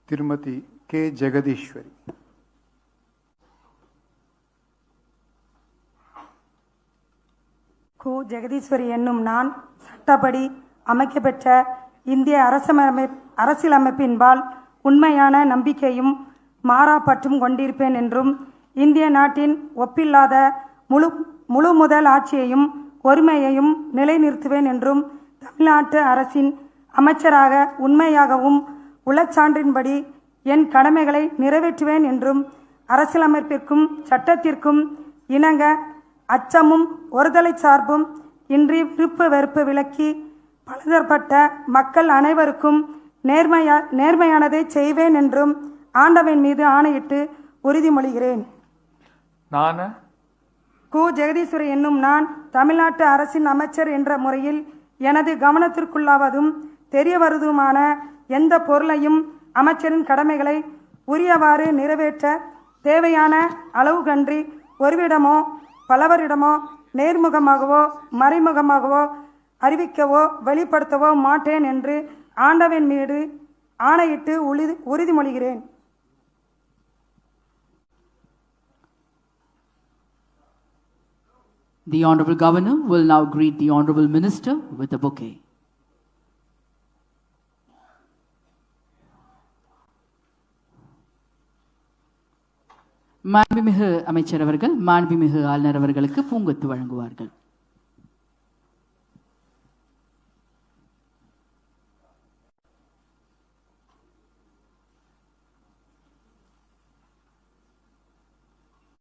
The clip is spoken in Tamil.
திருமதி கே. ஜெகதீஸ்வரி. கு. ஜெகதீஸ்வரி என்னும் நான் சட்டப்படி அமைக்கப்பெற்ற இந்திய அரசியலமைப்பின்பால் உண்மையான நம்பிக்கையும் மாறாப்பற்றும் கொண்டிருப்பேன் என்றும், இந்திய நாட்டின் ஒப்பில்லாத முழு முதல் ஆட்சியையும் ஒருமையையும் நிலைநிறுத்துவேன் என்றும், தமிழ்நாட்டு அரசின் அமைச்சராக உண்மையாகவும் உளச்சான்றின்படி என் கடமைகளை நிறைவேற்றுவேன் என்றும், அரசியலமைப்பிற்கும் சட்டத்திற்கும் இணங்க அச்சமும் ஒருதலை சார்பும் இன்றி விருப்பு வெறுப்பு விலக்கி பலதரப்பட்ட மக்கள் அனைவருக்கும் நேர்மையானதை செய்வேன் என்றும் ஆண்டவன் மீது ஆணையிட்டு உறுதிமொழிகிறேன். நான் கு. ஜெகதீஸ்வரி என்னும் நான் தமிழ்நாட்டு அரசின் அமைச்சர் என்ற முறையில் எனது கவனத்திற்குள்ளாவதும் தெரிய வருவதுமான எந்த பொருளையும் அமைச்சரின் கடமைகளை உரியவாறு நிறைவேற்ற தேவையான அளவு கன்றி ஒருவிடமோ பலவரிடமோ நேர்முகமாகவோ மறைமுகமாகவோ அறிவிக்கவோ வெளிப்படுத்தவோ மாட்டேன் என்று ஆண்டவன் மீது ஆணையிட்டு உறுதிமொழிகிறேன். The Honorable Governor will now greet the Honorable Minister with a bouquet. மாண்புமிகு அமைச்சர் அவர்கள் மாண்புமிகு ஆளுநர் அவர்களுக்கு பூங்கொத்து வழங்குவார்கள்.